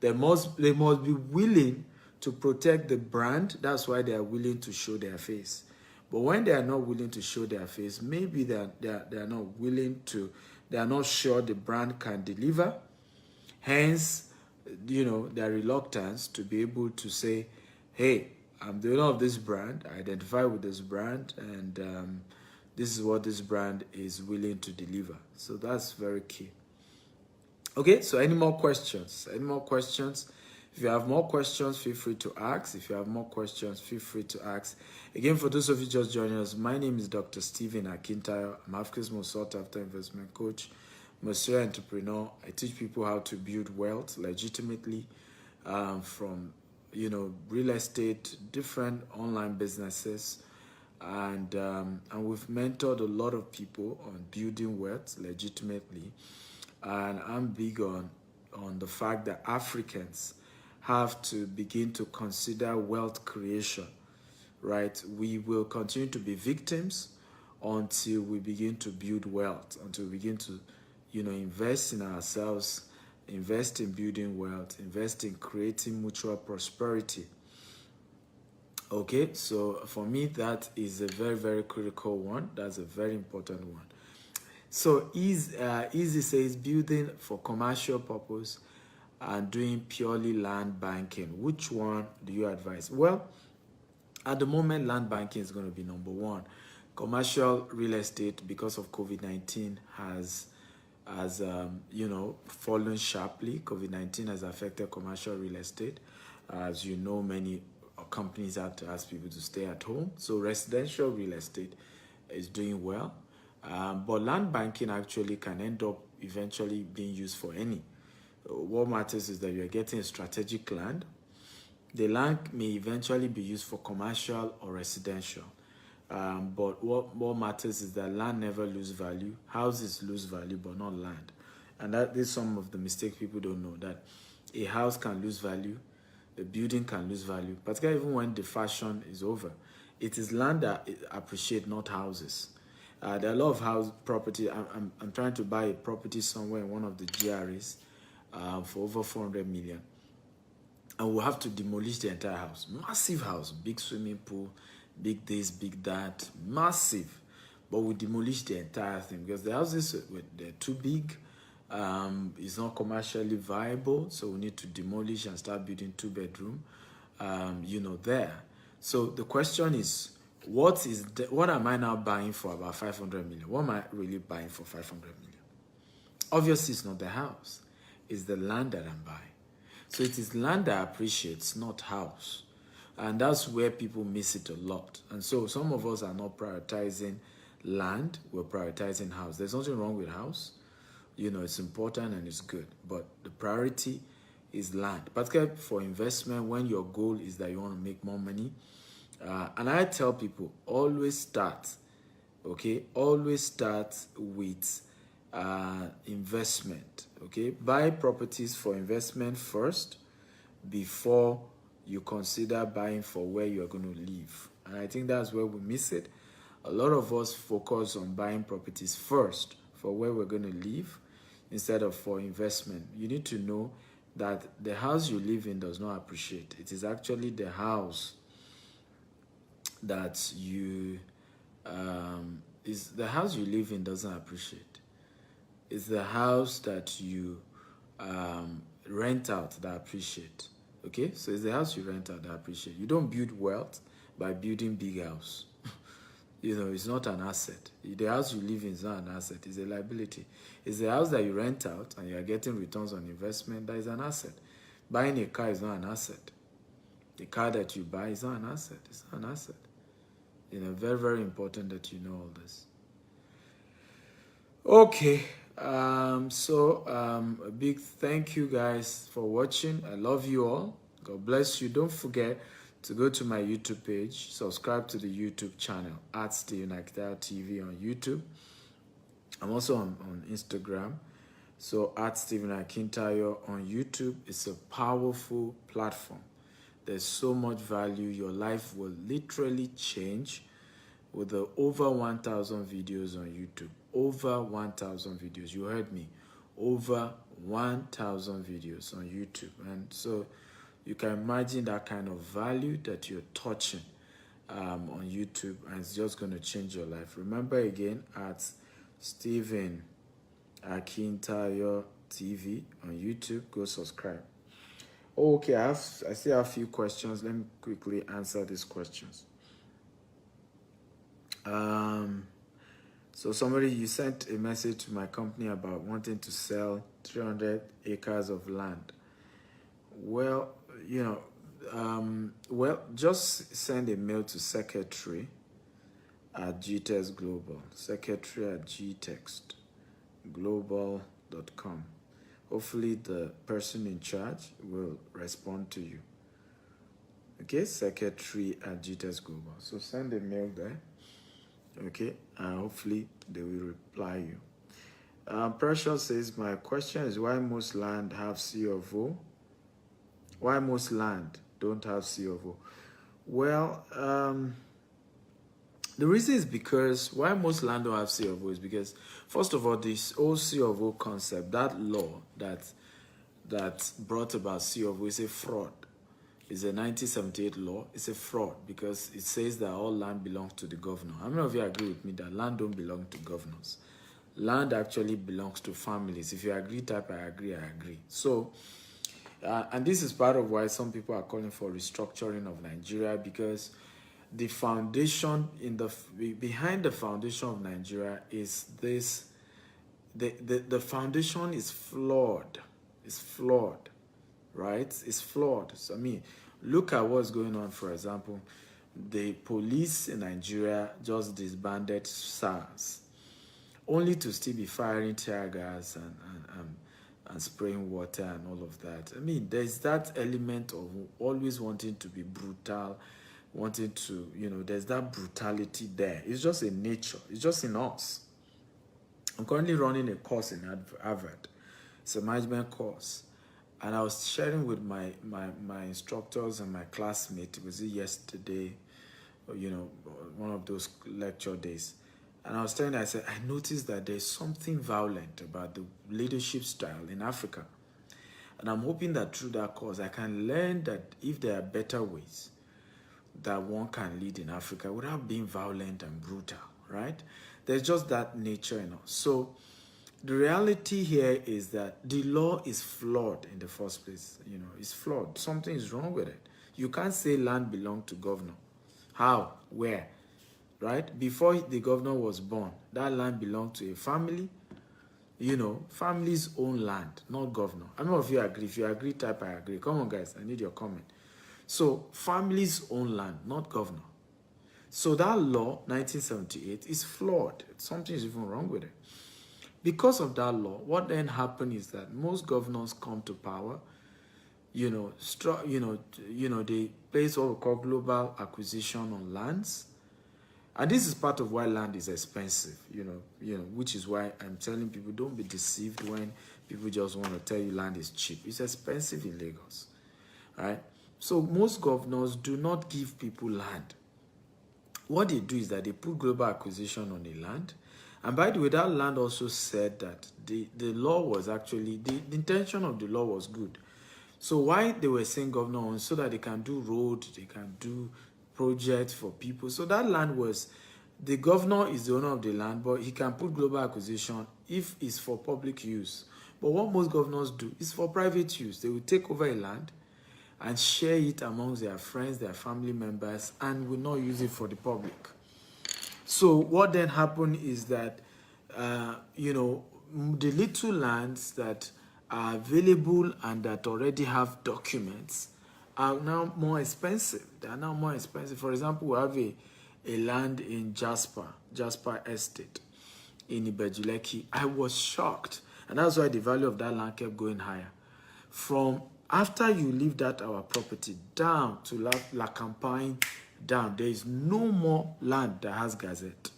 they must be willing to protect the brand. That's why they are willing to show their face. But when they are not willing to show their face, maybe they are not willing to, they are not sure the brand can deliver. Hence, their reluctance to be able to say, hey, I'm the owner of this brand, I identify with this brand, and this is what this brand is willing to deliver. So that's very key. Okay, so any more questions? Any more questions? If you have more questions, feel free to ask. If you have more questions, feel free to ask. Again, for those of you just joining us, my name is Dr. Stephen Akintayo. I'm Africa's most sought after investment coach, Monsieur Entrepreneur. I teach people how to build wealth legitimately from real estate, different online businesses, and we've mentored a lot of people on building wealth legitimately. And I'm big on the fact that Africans have to begin to consider wealth creation, right? We will continue to be victims until we begin to build wealth, until we begin to, invest in ourselves, invest in building wealth, invest in creating mutual prosperity. Okay, so for me, that is a very, very critical one. That's a very important one. So Easy says building for commercial purpose and doing purely land banking. Which one do you advise? Well, at the moment, land banking is going to be number one. Commercial real estate, because of COVID-19, has fallen sharply. COVID-19 has affected commercial real estate. As you know, many companies had to ask people to stay at home. So residential real estate is doing well. But land banking actually can end up eventually being used for any. What matters is that you're getting a strategic land. The land may eventually be used for commercial or residential. But what matters is that land never loses value. Houses lose value, but not land. And that is some of the mistakes people don't know, that a house can lose value, a building can lose value, particularly even when the fashion is over. It is land that appreciates, not houses. There are a lot of house property. I'm trying to buy a property somewhere in one of the GRAs for over 400 million. And we'll have to demolish the entire house. Massive house, big swimming pool, big this, big that, massive. But we demolish the entire thing because the houses, they're too big. It's not commercially viable. So we need to demolish and start building 2-bedroom, there. So the question is, what am I now buying for about 500 million? What am I really buying for 500 million? Obviously, it's not the house. It's the land that I'm buying. So it is land that appreciates, not house. And that's where people miss it a lot. And so some of us are not prioritizing land. We're prioritizing house. There's nothing wrong with house. It's important and it's good. But the priority is land. Particularly for investment, when your goal is that you want to make more money. And I tell people, always start, okay? Always start with investment, okay? Buy properties for investment first before you consider buying for where you're going to live. And I think that's where we miss it. A lot of us focus on buying properties first for where we're going to live instead of for investment. You need to know that the house you live in does not appreciate. It is actually the house that the house you live in doesn't appreciate. It's the house that you rent out that appreciate. Okay, so it's the house you rent out that appreciate. You don't build wealth by building big house. You know, it's not an asset. The house you live in is not an asset, it's a liability. It's the house that you rent out and you are getting returns on investment that is an asset. Buying a car is not an asset. The car that you buy is not an asset. It's not an asset. You know, very, very important that you know all this. Okay. A big thank you guys for watching. I love you all. God bless you. Don't forget to go to my YouTube page, subscribe to the YouTube channel at Stephen Akitayo TV on YouTube. I'm also on Instagram. So at Stephen Akintayo on YouTube. It's a powerful platform. There's so much value. Your life will literally change with the over 1,000 videos on YouTube. Over 1,000 videos. You heard me. Over 1,000 videos on YouTube. And so you can imagine that kind of value that you're touching on YouTube, and it's just going to change your life. Remember again, at Stephen Akintayo TV on YouTube. Go subscribe. Okay, I still have a few questions. Let me quickly answer these questions. So somebody, you sent a message to my company about wanting to sell 300 acres of land. Well, you know, just send a mail to secretary at GTEX Global. Secretary at GTEXglobal.com. Hopefully the person in charge will respond to you. Okay, secretary at GTEX Global. So send a mail there. Okay, and hopefully they will reply you. Precious says, my question is why most land have C of O? Why most land don't have C of O? Well, the reason is because why most land don't have C of O is because, first of all, this whole C of O concept, that law that brought about C of O is a fraud. It's a 1978 law. It's a fraud because it says that all land belongs to the governor. How many of you agree with me that land don't belong to governors? Land actually belongs to families. If you agree, type I agree, I agree. So, and this is part of why some people are calling for restructuring of Nigeria, because the foundation behind the foundation of Nigeria is this. The foundation is flawed. It's flawed, right? It's flawed. So, I mean, look at what's going on. For example, the police in Nigeria just disbanded SARS, only to still be firing tear gas and spraying water and all of that. I mean, there's that element of always wanting to be brutal, wanting to, you know, there's that brutality there. It's just a nature. It's just in us. I'm currently running a course in Harvard. It's a management course. And I was sharing with my instructors and my classmates, it was yesterday, you know, one of those lecture days. And I was telling them, I said, I noticed that there's something violent about the leadership style in Africa. And I'm hoping that through that course, I can learn that if there are better ways that one can lead in Africa without being violent and brutal, right? There's just that nature in us. So the reality here is that the law is flawed in the first place. You know, it's flawed. Something is wrong with it. You can't say land belonged to governor. How? Where? Right? Before the governor was born, that land belonged to a family. You know, families own land, not governor. How many of you agree? If you agree, type I agree. Come on, guys. I need your comment. So families own land, not governor. So that law, 1978, is flawed. Something is even wrong with it. Because of that law, what then happened is that most governors come to power, they place what we call global acquisition on lands. And this is part of why land is expensive, which is why I'm telling people, don't be deceived when people just want to tell you land is cheap. It's expensive in Lagos, right? So most governors do not give people land. What they do is that they put global acquisition on the land. And by the way, that land also said that the law was actually, the intention of the law was good. So why they were saying governor on, so that they can do road, they can do projects for people. So that land was, the governor is the owner of the land, but he can put global acquisition if it's for public use. But what most governors do is for private use. They will take over a land and share it amongst their friends, their family members, and will not use it for the public. So what then happened is that, the little lands that are available and that already have documents are now more expensive. They are now more expensive. For example, we have a land in Jasper Estate in Ibejuleki. I was shocked. And that's why the value of that land kept going higher. From after you leave that our property down to La Campagne down, there is no more land that has gazette.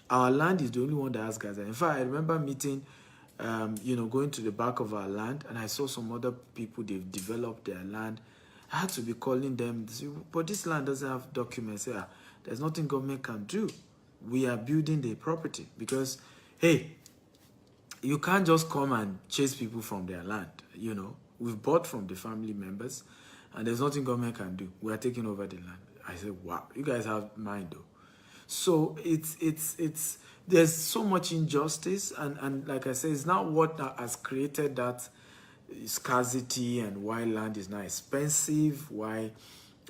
Our land is the only one that has gazette. In fact, I remember meeting, going to the back of our land, and I saw some other people, they've developed their land. I had to be calling them, but this land doesn't have documents. Yeah, there's nothing government can do. We are building the property because, hey, you can't just come and chase people from their land. We've bought from the family members, and there's nothing government can do. We are taking over the land. I said, wow, you guys have mind though. So it's there's so much injustice, and like I said, it's not what has created that scarcity and why land is now expensive, why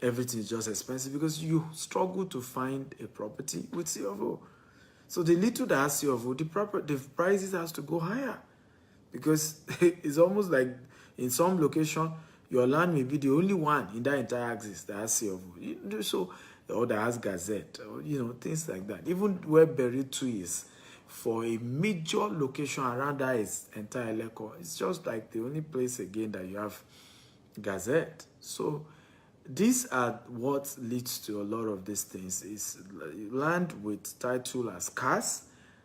everything is just expensive, because you struggle to find a property with C of O. So the little that has C of O, the prices has to go higher, because it's almost like in some location your land may be the only one in that entire axis that has C of O. So, or that has gazette, or things like that. Even where Berry 2 is, for a major location around that is entire Eleko, it's just like the only place again that you have gazette. So these are what leads to a lot of these things. Is land with title as scarce.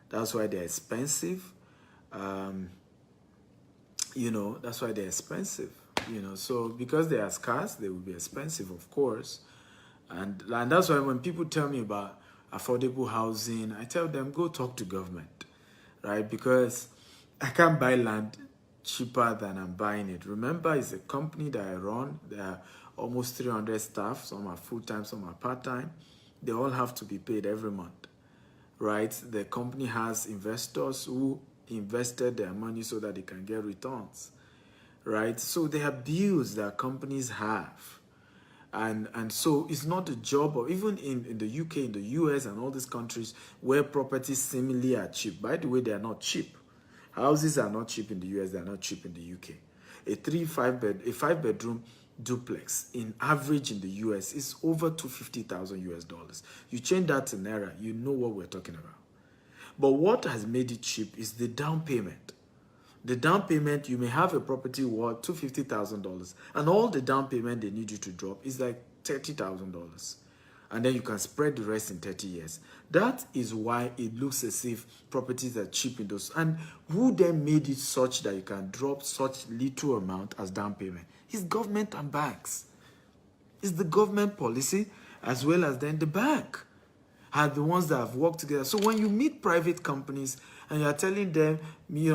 That's why they're expensive. That's why they're expensive. So because they are scarce, they will be expensive, of course. And that's why when people tell me about affordable housing, I tell them, go talk to government, right? Because I can't buy land cheaper than I'm buying it. Remember, it's a company that I run. There are almost 300 staff. Some are full-time, some are part-time. They all have to be paid every month, right? The company has investors who invested their money so that they can get returns, right? So there are bills that companies have. And so it's not a job of, even in the UK, in the US and all these countries where properties seemingly are cheap. By the way, they are not cheap. Houses are not cheap in the US, they are not cheap in the UK. A 5-bedroom duplex in average in the US is over $250,000 US. You change that to Naira, you know what we're talking about. But what has made it cheap is the down payment. The down payment, you may have a property worth $250,000, and all the down payment they need you to drop is like $30,000. And then you can spread the rest in 30 years. That is why it looks as if properties are cheap in those. And who then made it such that you can drop such little amount as down payment? It's government and banks. It's the government policy as well as then the bank are the ones that have worked together. So when you meet private companies and you're telling them,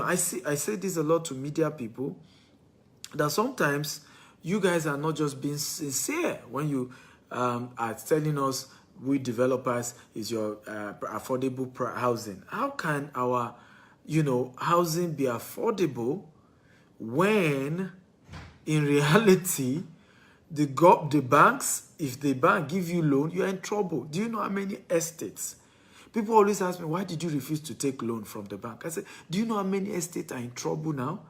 I say this a lot to media people, that sometimes you guys are not just being sincere when you are telling us, we developers, is your affordable housing. How can our, housing be affordable when in reality, the banks, if the bank give you loan, you're in trouble. Do you know how many estates? People always ask me, why did you refuse to take loan from the bank? I said, do you know how many estates are in trouble now?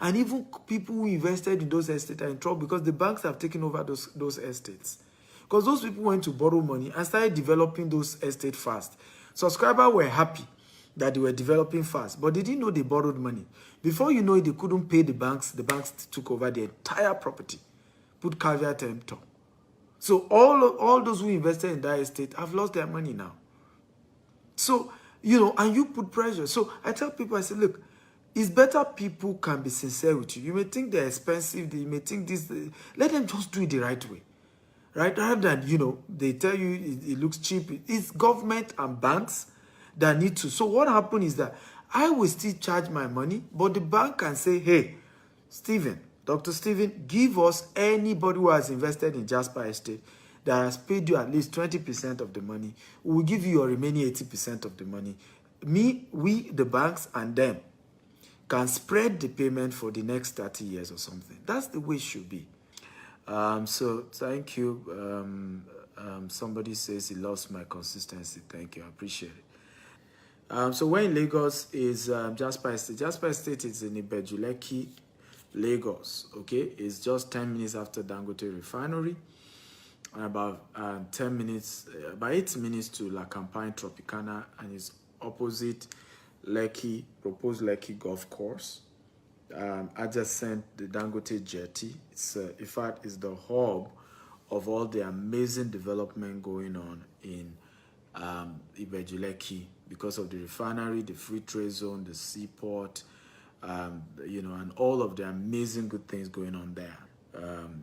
And even people who invested in those estates are in trouble because the banks have taken over those estates. Because those people went to borrow money and started developing those estates fast. Subscribers were happy that they were developing fast, but they didn't know they borrowed money. Before you know it, they couldn't pay the banks. The banks took over the entire property, put caveat emptor. So all those who invested in that estate have lost their money now. So, and you put pressure. So I tell people, I say, look, it's better people can be sincere with you. You may think they're expensive. You may think this. Let them just do it the right way. Right? Rather than, they tell you it looks cheap. It's government and banks that need to. So what happened is that I will still charge my money, but the bank can say, hey, Dr. Stephen, give us anybody who has invested in Jasper Estate that has paid you at least 20% of the money. We will give you your remaining 80% of the money. We, the banks, and them can spread the payment for the next 30 years or something. That's the way it should be. So thank you, Somebody says he loves my consistency. Thank you. I appreciate it. So where in Lagos is Jasper Estate? Jasper Estate is in Ibejuleki, Lagos. Okay, it's just 10 minutes after Dangote Refinery, and about 10 minutes, about 8 minutes to La Campagne Tropicana, and it's opposite Lekki, proposed Lekki Golf Course, adjacent the Dangote Jetty. It's in fact, it's the hub of all the amazing development going on in Ibejuleki because of the refinery, the free trade zone, the seaport, and all of the amazing good things going on there.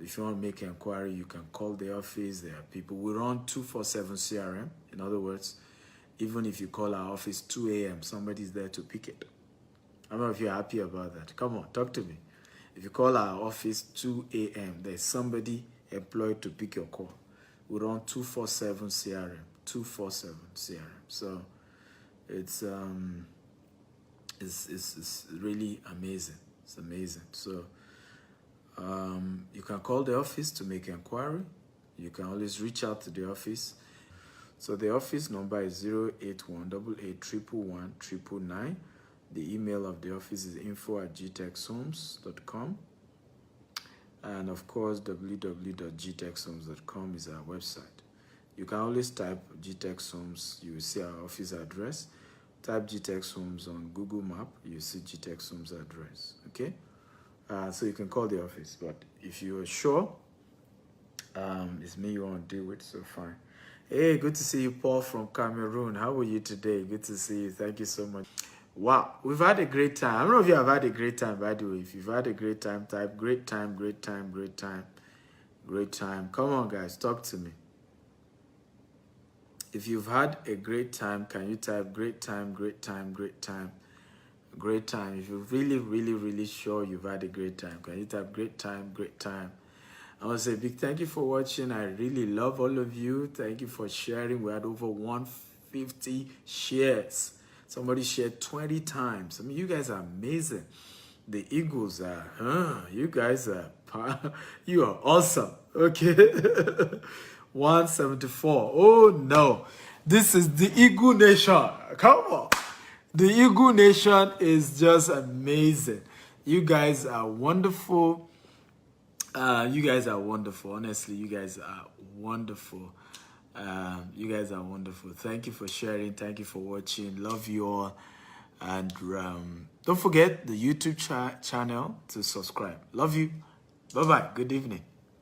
If you want to make an inquiry, you can call the office. There are people. We run 24/7 CRM. In other words, even if you call our office 2 a.m., somebody's there to pick it. I don't know if you're happy about that. Come on, talk to me. If you call our office 2 a.m., there's somebody employed to pick your call. We run 24/7 CRM, 24/7 CRM. So it's really amazing. It's amazing. So you can call the office to make an inquiry. You can always reach out to the office. So the office number is 08188111199. The email of the office is info@gtexhomes.com. And of course, www.gtexhomes.com is our website. You can always type GTEX Homes, you will see our office address. Type GTEX Homes on Google Map, you see GTEX Homes address, okay? So you can call the office, but if you are sure, it's me you want to deal with, so fine. Hey, good to see you, Paul from Cameroon. How are you today? Good to see you. Thank you so much. Wow, we've had a great time. I don't know if you have had a great time, by the way. If you've had a great time, type great time, great time, great time, great time. Come on, guys, talk to me. If you've had a great time, can you type great time, great time, great time, great time? If you're really, really, really sure you've had a great time, can you type great time, great time? I want to say a big thank you for watching. I really love all of you. Thank you for sharing. We had over 150 shares. Somebody shared 20 times. I mean, you guys are amazing. The Eagles are, you guys are, you are awesome. Okay. 174. Oh no. This is the Eagle Nation. Come on. The Eagle Nation is just amazing. You guys are wonderful. You guys are wonderful. Honestly, you guys are wonderful. You guys are wonderful. Thank you for sharing. Thank you for watching. Love you all. And don't forget the YouTube channel to subscribe. Love you. Bye-bye. Good evening.